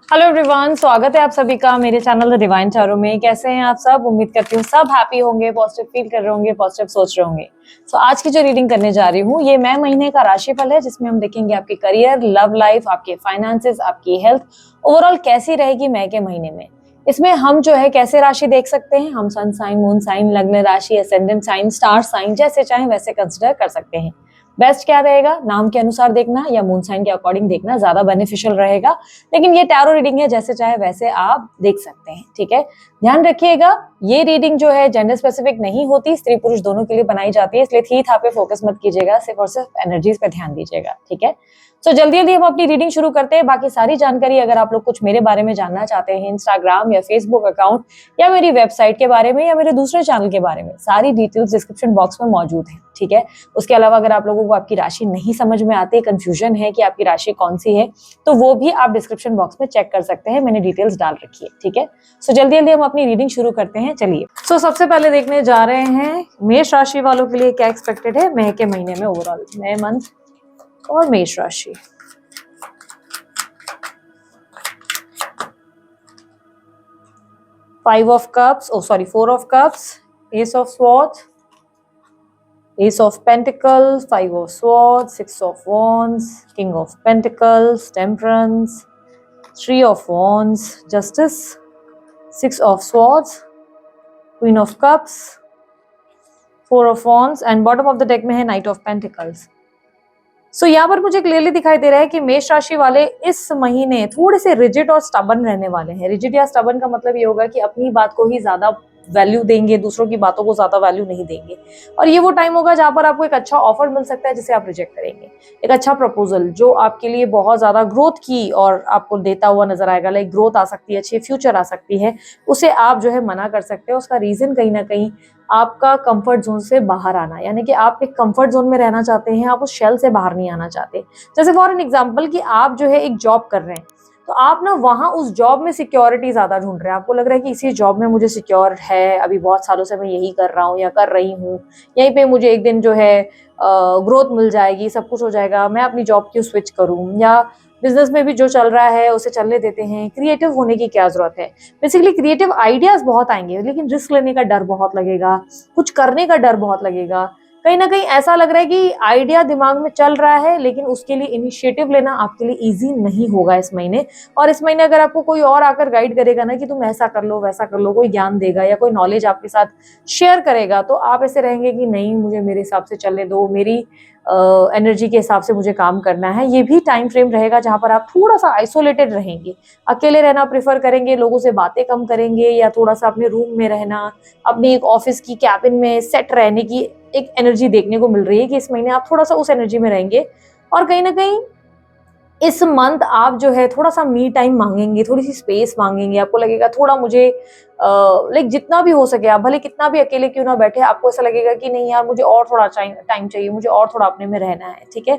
Hello everyone, स्वागत है आप सभी का मेरे चैनल द डिवाइन टैरो में। कैसे हैं आप सब? उम्मीद करती हूँ सब हैप्पी होंगे, पॉजिटिव फील कर रहे होंगे, पॉजिटिव सोच रहे होंगे। आज की जो रीडिंग करने जा रही हूँ ये मई महीने का राशिफल है, जिसमें हम देखेंगे आपके करियर, लव लाइफ, आपके फाइनेंसेस, आपकी हेल्थ ओवरऑल कैसी रहेगी मई के महीने में। इसमें हम जो है कैसे राशि देख सकते हैं, हम सन साइन, मून साइन, लग्न राशि, एसेंडेंट साइन, स्टार साइन जैसे चाहे वैसे कंसिडर कर सकते हैं। बेस्ट क्या रहेगा, नाम के अनुसार देखना या मून साइन के अकॉर्डिंग देखना ज्यादा बेनिफिशियल रहेगा। लेकिन ये टैरो रीडिंग है, जैसे चाहे वैसे आप देख सकते हैं, ठीक है। ध्यान रखिएगा, ये रीडिंग जो है जेंडर स्पेसिफिक नहीं होती, स्त्री पुरुष दोनों के लिए बनाई जाती है, इसलिए थी था पे फोकस मत कीजिएगा, सिर्फ और सिर्फ एनर्जीज पे ध्यान दीजिएगा, ठीक है। तो जल्दी जल्दी हम अपनी रीडिंग शुरू करते हैं। बाकी सारी जानकारी अगर आप लोग कुछ मेरे बारे में जानना चाहते हैं, इंस्टाग्राम या फेसबुक अकाउंट या मेरी वेबसाइट के बारे में या मेरे दूसरे चैनल के बारे में, सारी डिटेल्स डिस्क्रिप्शन बॉक्स में मौजूद है, ठीक है। उसके अलावा अगर आप लोगों को आपकी राशि नहीं समझ में आती, कंफ्यूजन है कि आपकी राशि कौन सी है, तो वो भी आप डिस्क्रिप्शन बॉक्स में चेक कर सकते हैं, मैंने डिटेल्स डाल रखी है, ठीक है। जल्दी जल्दी हम अपनी रीडिंग शुरू करते हैं, चलिए। सबसे पहले देखने जा रहे हैं मेष राशि वालों के लिए क्या एक्सपेक्टेड है मई के महीने में ओवरऑल, मई मंथ और मेष राशि। Five of Cups, Four of Cups, Ace of Swords, Ace of Pentacles, Five of Swords, Six of Wands, King of Pentacles, Temperance, Three of Wands, Justice, Six of Swords, Queen of Cups, Four of Wands and bottom of the deck में है Knight of Pentacles। यहाँ पर मुझे clearly दिखाई दे रहा है कि मेष राशि वाले इस महीने थोड़े से रिजिड और स्टबन रहने वाले हैं। रिजिड या स्टबन का मतलब ये होगा कि अपनी बात को ही ज्यादा वैल्यू देंगे, दूसरों की बातों को ज्यादा वैल्यू नहीं देंगे। और ये वो टाइम होगा जहां पर आपको एक अच्छा ऑफर मिल सकता है जिसे आप रिजेक्ट करेंगे। एक अच्छा प्रपोजल जो आपके लिए बहुत ज्यादा ग्रोथ की और आपको देता हुआ नजर आएगा, लाइक ग्रोथ आ सकती है, अच्छी फ्यूचर आ सकती है, उसे आप जो है मना कर सकते हैं। उसका रीजन कहीं ना कहीं आपका कंफर्ट जोन से बाहर आना, यानी कि आप एक कंफर्ट जोन में रहना चाहते हैं, आप उस शेल से बाहर नहीं आना चाहते। जैसे फॉर एन एग्जांपल कि आप जो है एक जॉब कर रहे हैं, तो आप ना वहां उस जॉब में सिक्योरिटी ज्यादा ढूंढ रहे हैं। आपको लग रहा है कि इसी जॉब में मुझे सिक्योर है, अभी बहुत सालों से मैं यही कर रहा हूँ या कर रही हूँ, यहीं पे मुझे एक दिन जो है ग्रोथ मिल जाएगी, सब कुछ हो जाएगा, मैं अपनी जॉब क्यों स्विच करूँ, या बिजनेस में भी जो चल रहा है उसे चलने देते हैं, क्रिएटिव होने की क्या जरूरत है। बेसिकली क्रिएटिव आइडियाज बहुत आएंगे, लेकिन रिस्क लेने का डर बहुत लगेगा, कुछ करने का डर बहुत लगेगा। कहीं ना कहीं ऐसा लग रहा है कि आइडिया दिमाग में चल रहा है, लेकिन उसके लिए इनिशिएटिव लेना आपके लिए इजी नहीं होगा इस महीने। और इस महीने अगर आपको कोई और आकर गाइड करेगा ना कि तुम ऐसा कर लो वैसा कर लो, कोई ज्ञान देगा या कोई नॉलेज आपके साथ शेयर करेगा, तो आप ऐसे रहेंगे कि नहीं, मुझे मेरे हिसाब से चलने दो, मेरी एनर्जी के हिसाब से मुझे काम करना है। ये भी टाइम फ्रेम रहेगा जहां पर आप थोड़ा सा आइसोलेटेड रहेंगे, अकेले रहना प्रेफर करेंगे, लोगों से बातें कम करेंगे, या थोड़ा सा अपने रूम में रहना, अपनी एक ऑफिस की कैबिन में सेट रहने की एक एनर्जी देखने को मिल रही है कि इस महीने आप थोड़ा सा उस एनर्जी में रहेंगे। और कहीं ना कहीं इस मंथ आप जो है थोड़ा सा मी टाइम मांगेंगे, थोड़ी सी स्पेस मांगेंगे। आपको लगेगा थोड़ा मुझे लाइक जितना भी हो सके, आप भले कितना भी अकेले क्यों ना बैठे, आपको ऐसा लगेगा कि नहीं यार, मुझे और थोड़ा टाइम चाहिए, मुझे और थोड़ा अपने में रहना है, ठीक है।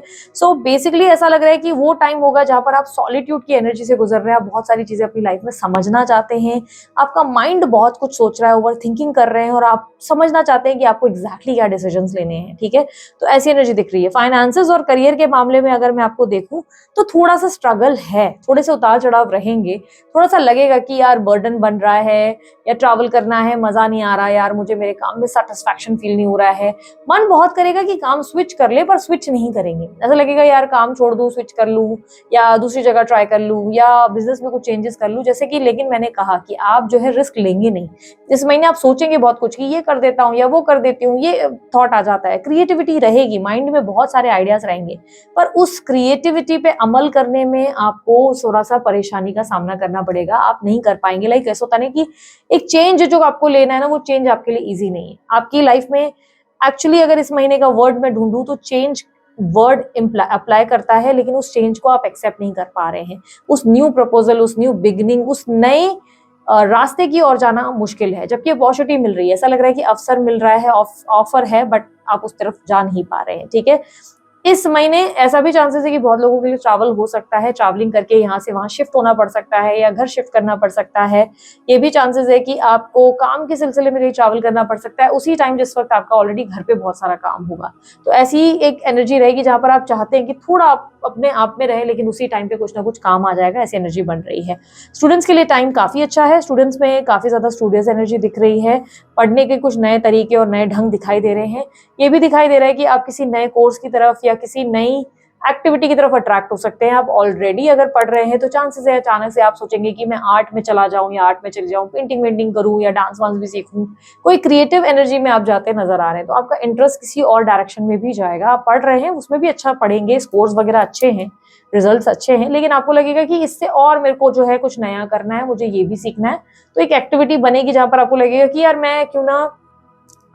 बेसिकली ऐसा लग रहा है कि वो टाइम होगा जहां पर आप सॉलिट्यूड की एनर्जी से गुजर रहे हैं, आप बहुत सारी चीजें अपनी लाइफ में समझना चाहते हैं, आपका माइंड बहुत कुछ सोच रहा है, ओवर थिंकिंग कर रहे हैं, और आप समझना चाहते हैं कि आपको एग्जैक्टली क्या डिसीजन लेने हैं, ठीक है। तो ऐसी एनर्जी दिख रही है। फाइनेंसेस और करियर के मामले में अगर मैं आपको देखूं तो थोड़ा सा स्ट्रगल है, थोड़े से उतार चढ़ाव रहेंगे, थोड़ा सा लगेगा कि यार बर्डन बन रहा है, या ट्रैवल करना है, मजा नहीं आ रहा यार, मुझे मेरे काम में सेटिस्फैक्शन फील नहीं हो रहा है। मन बहुत करेगा कि काम स्विच कर ले, पर स्विच नहीं करेंगे। ऐसा लगेगा यार काम छोड़ दूं, स्विच कर लूं, या दूसरी जगह ट्राई कर लूं, या बिजनेस में कुछ चेंजेस कर लूं, जैसे कि। लेकिन मैंने कहा कि आप जो है रिस्क लेंगे नहीं। इस महीने आप सोचेंगे बहुत कुछ कि ये कर देता हूँ या वो कर देती हूँ, ये थॉट आ जाता है। क्रिएटिविटी रहेगी, माइंड में बहुत सारे आइडियाज रहेंगे, पर उस क्रिएटिविटी पे अमल करने में आपको थोड़ा सा परेशानी का सामना करना पड़ेगा, आप नहीं कर पाएंगे। लाइक ऐसा होता नहीं कि एक चेंज जो आपको लेना है ना, वो चेंज आपके लिए इजी नहीं है आपकी लाइफ में। एक्चुअली अगर इस महीने का वर्ड में ढूंढूं तो चेंज वर्ड अप्लाई करता है, लेकिन उस चेंज को आप एक्सेप्ट नहीं कर पा रहे हैं। उस न्यू प्रपोजल, उस न्यू बिगिनिंग, उस नए रास्ते की ओर जाना मुश्किल है, जबकि अपॉर्चुनिटी मिल रही है। ऐसा लग रहा है कि अवसर मिल रहा है, ऑफर है, बट आप उस तरफ जा नहीं पा रहे हैं, ठीक है। इस महीने ऐसा भी चांसेस है कि बहुत लोगों के लिए ट्रैवल हो सकता है, ट्रैवलिंग करके यहाँ से वहाँ शिफ्ट होना पड़ सकता है या घर शिफ्ट करना पड़ सकता है। ये भी चांसेस है कि आपको काम के सिलसिले में कहीं ट्रैवल करना पड़ सकता है उसी टाइम जिस वक्त आपका ऑलरेडी घर पे बहुत सारा काम होगा। तो ऐसी एक एनर्जी रहेगी जहाँ पर आप चाहते हैं कि थोड़ा आप अपने आप में रहे लेकिन उसी टाइम पे कुछ ना कुछ काम आ जाएगा, ऐसी एनर्जी बन रही है। स्टूडेंट्स के लिए टाइम काफी अच्छा है, स्टूडेंट्स में काफी ज्यादा स्टूडियस एनर्जी दिख रही है, पढ़ने के कुछ नए तरीके और नए ढंग दिखाई दे रहे हैं। ये भी दिखाई दे रहा है कि आप किसी नए कोर्स की तरफ या किसी नई एक्टिविटी की तरफ अट्रैक्ट हो सकते हैं। आप ऑलरेडी अगर पढ़ रहे हैं तो चांसेस है अचानक से आप सोचेंगे कि मैं आर्ट में चला जाऊं या आर्ट में चली जाऊं, पेंटिंग वेंटिंग करूं या डांस वांस भी सीखूं, कोई क्रिएटिव एनर्जी में आप जाते नजर आ रहे हैं। तो आपका इंटरेस्ट किसी और डायरेक्शन में भी जाएगा। आप पढ़ रहे हैं उसमें भी अच्छा पढ़ेंगे, स्कोर्स वगैरह अच्छे हैं, रिजल्ट्स अच्छे हैं, लेकिन आपको लगेगा कि इससे और मेरे को जो है कुछ नया करना है, मुझे ये भी सीखना है। तो एक एक्टिविटी बनेगी जहां पर आपको लगेगा कि यार मैं क्यों ना,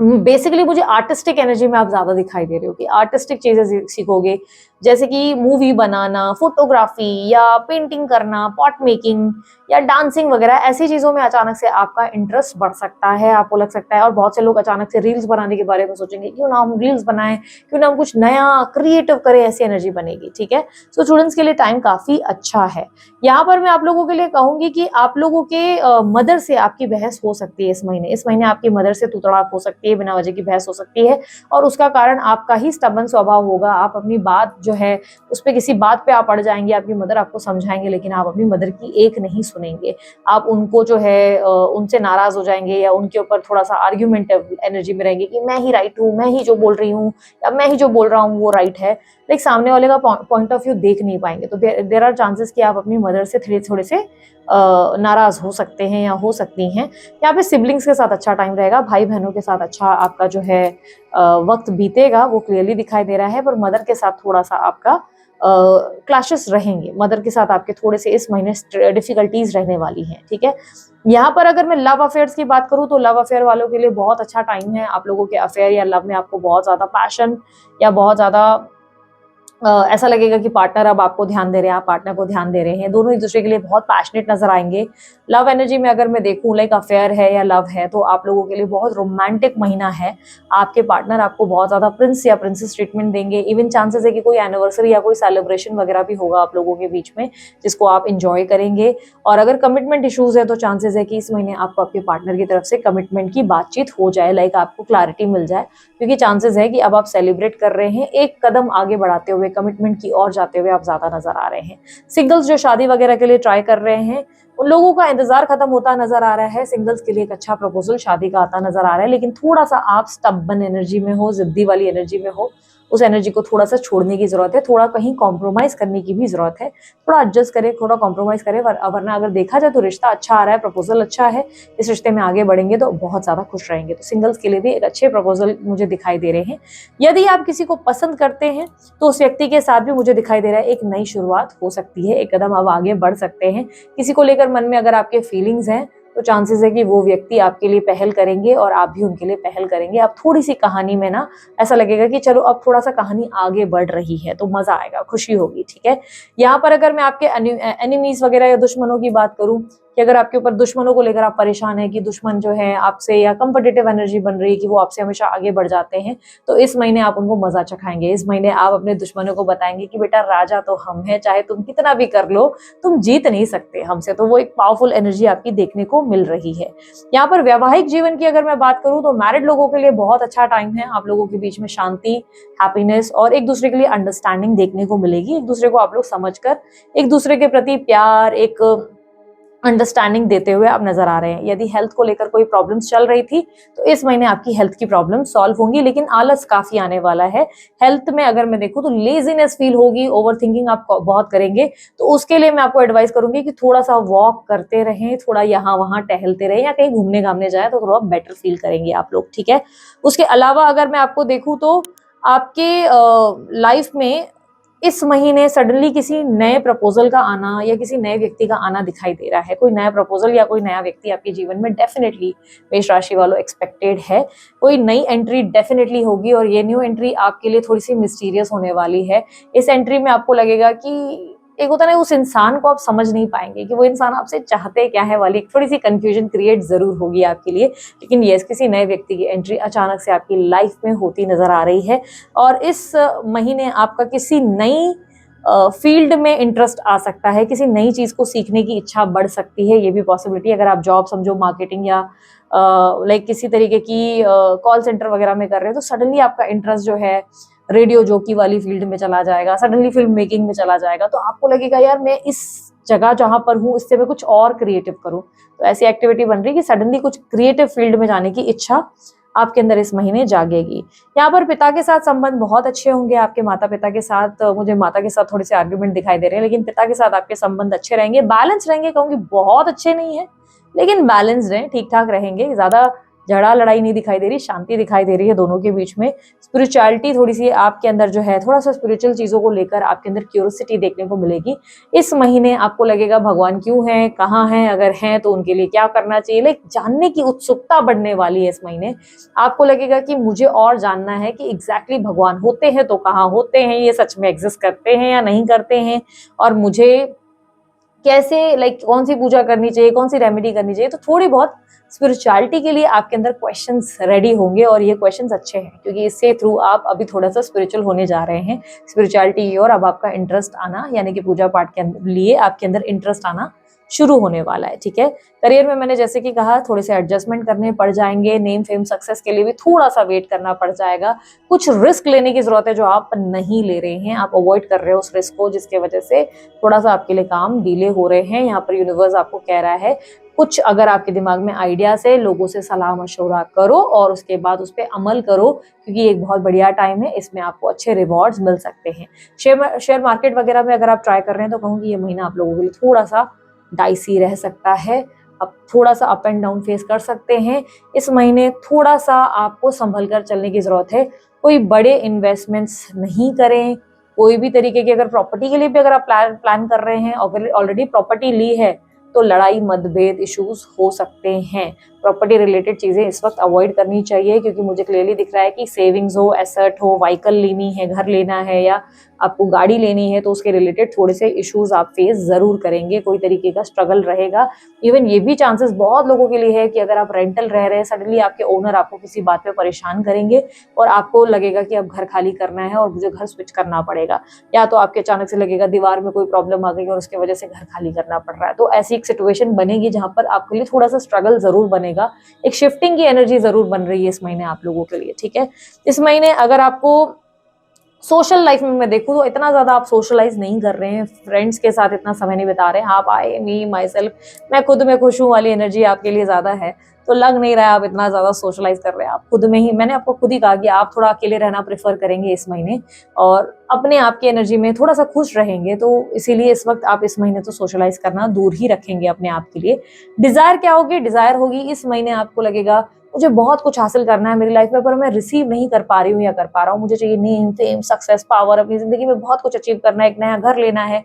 बेसिकली मुझे आर्टिस्टिक एनर्जी में आप ज्यादा दिखाई दे रहे हो कि आर्टिस्टिक चीजें सीखोगे, जैसे कि मूवी बनाना, फोटोग्राफी या पेंटिंग करना, पॉट मेकिंग या डांसिंग वगैरह, ऐसी चीजों में अचानक से आपका इंटरेस्ट बढ़ सकता है, आपको लग सकता है। और बहुत से लोग अचानक से रील्स बनाने के बारे में सोचेंगे, क्यों ना हम रील्स बनाएं, क्यों ना हम कुछ नया क्रिएटिव करें, ऐसी एनर्जी बनेगी। ठीक है, तो स्टूडेंट्स के लिए टाइम काफी अच्छा है। यहाँ पर मैं आप लोगों के लिए कहूंगी कि आप लोगों के मदर से आपकी बहस हो सकती है इस महीने। इस महीने आपकी मदर से तू तड़ाक हो सकती है, बिना वजह की बहस हो सकती है, और उसका कारण आपका ही स्टबन स्वभाव होगा। आप अपनी बात जो है उस पर किसी बात पे आप अड़ जाएंगे, आपकी मदर आपको समझाएंगे लेकिन आप अपनी मदर की एक नहीं सुनेंगे। आप उनको जो है उनसे नाराज हो जाएंगे या उनके ऊपर थोड़ा सा आर्ग्यूमेंटिव एनर्जी में रहेंगे कि मैं ही राइट हूँ, मैं ही जो बोल रही हूँ या मैं ही जो बोल रहा हूँ वो राइट है। लाइक सामने वाले का पॉइंट ऑफ व्यू देख नहीं पाएंगे। तो देर आर चांसेस कि आप अपनी मदर से थोड़े से नाराज हो सकते हैं या हो सकती हैं। यहाँ पे सिबलिंग्स के साथ अच्छा टाइम रहेगा, भाई बहनों के साथ अच्छा आपका जो है वक्त बीतेगा, वो क्लियरली दिखाई दे रहा है। पर मदर के साथ थोड़ा सा आपका क्लैशेस रहेंगे, मदर के साथ आपके थोड़े से इस महीने डिफिकल्टीज रहने वाली हैं। ठीक है, यहाँ पर अगर मैं लव अफेयर्स की बात करूँ तो लव अफेयर वालों के लिए बहुत अच्छा टाइम है। आप लोगों के अफेयर या लव में आपको बहुत ज्यादा पैशन या बहुत ज्यादा ऐसा लगेगा कि पार्टनर अब आपको ध्यान दे रहे हैं, आप पार्टनर को ध्यान दे रहे हैं, दोनों एक दूसरे के लिए बहुत पैशनेट नजर आएंगे। लव एनर्जी में अगर मैं देखूं, लाइक अफेयर है या लव है, तो आप लोगों के लिए बहुत रोमांटिक महीना है। आपके पार्टनर आपको बहुत ज्यादा प्रिंस या प्रिंसेस ट्रीटमेंट देंगे। इवन चांसेस है कि कोई एनिवर्सरी या कोई सेलिब्रेशन वगैरह भी होगा आप लोगों के बीच में, जिसको आप इंजॉय करेंगे। और अगर कमिटमेंट इशूज है तो चांसेस है कि इस महीने आपको आपके पार्टनर की तरफ से कमिटमेंट की बातचीत हो जाए, लाइक आपको क्लैरिटी मिल जाए, क्योंकि चांसेस है कि अब आप सेलिब्रेट कर रहे हैं, एक कदम आगे बढ़ाते हुए, कमिटमेंट की ओर जाते हुए आप ज्यादा नजर आ रहे हैं। सिंगल्स जो शादी वगैरह के लिए ट्राई कर रहे हैं, उन लोगों का इंतजार खत्म होता नजर आ रहा है। सिंगल्स के लिए एक अच्छा प्रपोजल शादी का आता नजर आ रहा है, लेकिन थोड़ा सा आप स्टबन एनर्जी में हो, जिद्दी वाली एनर्जी में हो, उस एनर्जी को थोड़ा सा छोड़ने की जरूरत है, थोड़ा कहीं कॉम्प्रोमाइज करने की भी जरूरत है। थोड़ा एडजस्ट करें, थोड़ा कॉम्प्रोमाइज करें, वरना अगर देखा जाए तो रिश्ता अच्छा आ रहा है, प्रपोजल अच्छा है, इस रिश्ते में आगे बढ़ेंगे तो बहुत ज्यादा खुश रहेंगे। तो सिंगल्स के लिए भी एक अच्छे प्रपोजल मुझे दिखाई दे रहे हैं। यदि आप किसी को पसंद करते हैं तो उस व्यक्ति के साथ भी मुझे दिखाई दे रहा है एक नई शुरुआत हो सकती है, एक कदम आप आगे बढ़ सकते हैं। किसी को लेकर मन में अगर आपके फीलिंग्स हैं तो चांसेस है कि वो व्यक्ति आपके लिए पहल करेंगे और आप भी उनके लिए पहल करेंगे। अब थोड़ी सी कहानी में ना ऐसा लगेगा कि चलो अब थोड़ा सा कहानी आगे बढ़ रही है, तो मजा आएगा, खुशी होगी। ठीक है, यहाँ पर अगर मैं आपके एनिमीज वगैरह या दुश्मनों की बात करूं कि अगर आपके ऊपर दुश्मनों को लेकर आप परेशान है कि दुश्मन जो है आपसे, या कंपटीटिव एनर्जी बन रही है कि वो आपसे हमेशा आगे बढ़ जाते हैं, तो इस महीने आप उनको मजा चखाएंगे। इस महीने आप अपने दुश्मनों को बताएंगे कि बेटा राजा तो हम हैं, चाहे तुम कितना भी कर लो तुम जीत नहीं सकते हमसे। तो वो एक पावरफुल एनर्जी आपकी देखने को मिल रही है। यहाँ पर वैवाहिक जीवन की अगर मैं बात करूं तो मैरिड लोगों के लिए बहुत अच्छा टाइम है। आप लोगों के बीच में शांति, हैप्पीनेस और एक दूसरे के लिए अंडरस्टैंडिंग देखने को मिलेगी। एक दूसरे को आप लोग समझकर एक दूसरे के प्रति प्यार, एक अंडरस्टैंडिंग देते हुए आप नजर आ रहे हैं। यदि हेल्थ को लेकर कोई प्रॉब्लम्स चल रही थी तो इस महीने आपकी हेल्थ की प्रॉब्लम सॉल्व होंगी, लेकिन आलस काफी आने वाला है। हेल्थ में अगर मैं देखूं तो लेजीनेस फील होगी, ओवर थिंकिंग आप बहुत करेंगे, तो उसके लिए मैं आपको एडवाइस करूंगी कि थोड़ा सा वॉक करते रहें, थोड़ा यहाँ वहां टहलते रहें या कहीं घूमने घामने जाए तो थोड़ा बेटर फील करेंगे आप लोग। ठीक है, उसके अलावा अगर मैं आपको देखूं तो आपके लाइफ में इस महीने सडनली किसी नए प्रपोजल का आना या किसी नए व्यक्ति का आना दिखाई दे रहा है। कोई नया प्रपोजल या कोई नया व्यक्ति आपके जीवन में डेफिनेटली मेष राशि वालों एक्सपेक्टेड है। कोई नई एंट्री डेफिनेटली होगी और ये न्यू एंट्री आपके लिए थोड़ी सी मिस्टीरियस होने वाली है। इस एंट्री में आपको लगेगा कि एक होता है ना, उस इंसान को आप समझ नहीं पाएंगे कि वो इंसान आपसे चाहते क्या है वाली थोड़ी सी कंफ्यूजन क्रिएट जरूर होगी आपके लिए। लेकिन यस, किसी नए व्यक्ति की एंट्री अचानक से आपकी लाइफ में होती नजर आ रही है और इस महीने आपका किसी नई फील्ड में इंटरेस्ट आ सकता है, किसी नई चीज को सीखने की इच्छा बढ़ सकती है, ये भी पॉसिबिलिटी। अगर आप जॉब समझो मार्केटिंग या लाइक किसी तरीके की कॉल सेंटर वगैरह में कर रहे हैं, तो सडनली आपका इंटरेस्ट जो है रेडियो जॉकी वाली फील्ड में चला जाएगा, सडनली फिल्म मेकिंग में चला जाएगा। तो आपको लगेगा यार मैं इस जगह जहां पर हूँ इससे मैं कुछ और क्रिएटिव करूँ। तो ऐसी एक्टिविटी बन रही है कि सडनली कुछ क्रिएटिव फील्ड में जाने की इच्छा आपके अंदर इस महीने जागेगी। यहाँ पर पिता के साथ संबंध बहुत अच्छे होंगे आपके। माता पिता के साथ, मुझे माता के साथ थोड़े से आर्ग्यूमेंट दिखाई दे रहे हैं, लेकिन पिता के साथ आपके संबंध अच्छे रहेंगे, बैलेंस रहेंगे। कहूंगी बहुत अच्छे नहीं है लेकिन बैलेंस रहे, ठीक ठाक रहेंगे। ज्यादा झगड़ा लड़ाई नहीं दिखाई दे रही, शांति दिखाई दे रही है दोनों के बीच में। स्पिरिचुअलिटी थोड़ी सी आपके अंदर जो है, थोड़ा सा स्पिरिचुअल चीजों को लेकर आपके अंदर क्यूरियोसिटी देखने को मिलेगी। इस महीने आपको लगेगा भगवान क्यों है, कहाँ है, अगर हैं तो उनके लिए क्या करना चाहिए, लाइक जानने की उत्सुकता बढ़ने वाली है इस महीने। आपको लगेगा कि मुझे और जानना है कि एग्जैक्टली भगवान होते हैं तो कहाँ होते हैं, ये सच में एग्जिस्ट करते हैं या नहीं करते हैं, और मुझे कैसे लाइक कौन सी पूजा करनी चाहिए, कौन सी रेमेडी करनी चाहिए। तो थोड़ी बहुत स्पिरिचुअलिटी के लिए आपके अंदर क्वेश्चंस रेडी होंगे और ये क्वेश्चंस अच्छे हैं क्योंकि इससे थ्रू आप अभी थोड़ा सा स्पिरिचुअल होने जा रहे हैं। स्पिरिचुअलिटी की ओर अब आपका इंटरेस्ट आना, यानी कि पूजा पाठ के लिए आपके अंदर इंटरेस्ट आना शुरू होने वाला है। ठीक है, करियर में मैंने जैसे कि कहा थोड़े से एडजस्टमेंट करने पड़ जाएंगे। नेम फेम सक्सेस के लिए भी थोड़ा सा वेट करना पड़ जाएगा। कुछ रिस्क लेने की जरूरत है जो आप नहीं ले रहे हैं, आप अवॉइड कर रहे हो उस रिस्क को, जिसके वजह से थोड़ा सा आपके लिए काम डिले हो रहे हैं। यहाँ पर यूनिवर्स आपको कह रहा है कुछ अगर आपके दिमाग में आइडियाज है, लोगों से सलाह मशवरा करो और उसके बाद उस पर अमल करो, क्योंकि एक बहुत बढ़िया टाइम है, इसमें आपको अच्छे रिवॉर्ड्स मिल सकते हैं। शेयर मार्केट वगैरह में अगर आप ट्राई कर रहे हैं तो कहूँगी ये महीना आप लोगों के लिए थोड़ा सा डाइसी रह सकता है। अब थोड़ा सा अप एंड डाउन फेस कर सकते हैं इस महीने। थोड़ा सा आपको संभल कर चलने की जरूरत है। कोई बड़े इन्वेस्टमेंट्स नहीं करें। कोई भी तरीके की अगर प्रॉपर्टी के लिए भी अगर आप प्लान कर रहे हैं, ऑलरेडी प्रॉपर्टी ली है, तो लड़ाई मतभेद इश्यूज हो सकते हैं। प्रॉपर्टी रिलेटेड चीजें इस वक्त अवॉइड करनी चाहिए, क्योंकि मुझे क्लियरली दिख रहा है कि सेविंग्स हो, एसेट हो, व्हीकल लेनी है, घर लेना है या आपको गाड़ी लेनी है, तो उसके रिलेटेड थोड़े से इश्यूज आप फेस जरूर करेंगे। कोई तरीके का स्ट्रगल रहेगा। इवन ये भी चांसेस बहुत लोगों के लिए है कि अगर आप रेंटल रह रहे हैं, सडनली आपके ओनर आपको किसी बात पे परेशान करेंगे और आपको लगेगा कि अब घर खाली करना है और मुझे घर स्विच करना पड़ेगा, या तो आपके अचानक से लगेगा दीवार में कोई प्रॉब्लम आ गई और उसकी वजह से घर खाली करना पड़ रहा है। तो ऐसी एक सिचुएशन बनेगी जहां पर आपके लिए थोड़ा सा स्ट्रगल जरूर बनेगा। एक शिफ्टिंग की एनर्जी जरूर बन रही है इस महीने आप लोगों के लिए। ठीक है, इस महीने अगर आपको सोशल लाइफ में मैं देखूँ तो इतना ज्यादा आप सोशलाइज नहीं कर रहे हैं, फ्रेंड्स के साथ इतना समय नहीं बिता रहे हैं आप। आई मी माई सेल्फ, मैं खुद में खुश हूँ वाली एनर्जी आपके लिए ज्यादा है। तो लग नहीं रहा है आप इतना ज्यादा सोशलाइज कर रहे हैं। आप खुद में ही, मैंने आपको खुद ही कहा कि आप थोड़ा अकेले रहना प्रेफर करेंगे इस महीने और अपने आप की एनर्जी में थोड़ा सा खुश रहेंगे। तो इसीलिए इस वक्त आप इस महीने तो सोशलाइज करना दूर ही रखेंगे अपने आप के लिए। डिजायर क्या होगी? डिजायर होगी इस महीने आपको लगेगा मुझे बहुत कुछ हासिल करना है मेरी लाइफ में, पर मैं रिसीव नहीं कर पा रही हूँ या कर पा रहा हूँ। मुझे चाहिए नेम फेम सक्सेस पावर, अपनी जिंदगी में बहुत कुछ अचीव करना है, एक नया घर लेना है,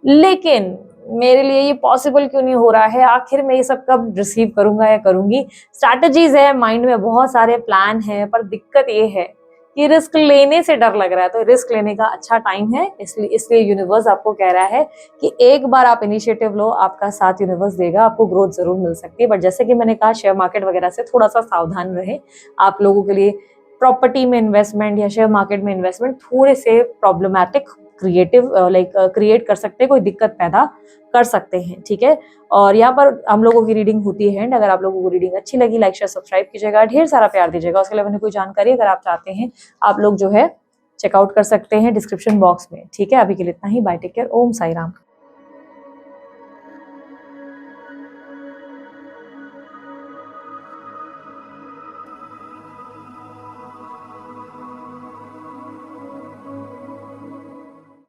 लेकिन मेरे लिए ये पॉसिबल क्यों नहीं हो रहा है? आखिर मैं ये सब कब रिसीव करूंगा या करूंगी? स्ट्रैटेजीज है माइंड में, बहुत सारे प्लान है, पर दिक्कत ये है कि रिस्क लेने से डर लग रहा है। तो रिस्क लेने का अच्छा टाइम है, इसलिए यूनिवर्स आपको कह रहा है कि एक बार आप इनिशिएटिव लो, आपका साथ यूनिवर्स देगा, आपको ग्रोथ जरूर मिल सकती है। बट जैसे कि मैंने कहा शेयर मार्केट वगैरह से थोड़ा सा सावधान रहे। आप लोगों के लिए प्रॉपर्टी में इन्वेस्टमेंट या शेयर मार्केट में इन्वेस्टमेंट थोड़े से प्रॉब्लमैटिक क्रिएट कर सकते हैं, कोई दिक्कत पैदा कर सकते हैं। ठीक है, और यहाँ पर हम लोगों की रीडिंग होती है। अगर आप लोगों को रीडिंग अच्छी लगी, लाइक शेयर सब्सक्राइब कीजिएगा, ढेर सारा प्यार दीजिएगा। उसके अलावा कोई जानकारी अगर आप चाहते हैं आप लोग जो है चेकआउट कर सकते हैं डिस्क्रिप्शन बॉक्स में। ठीक है, अभी के लिए इतना ही। बाय, टेक केयर, ओम साई राम।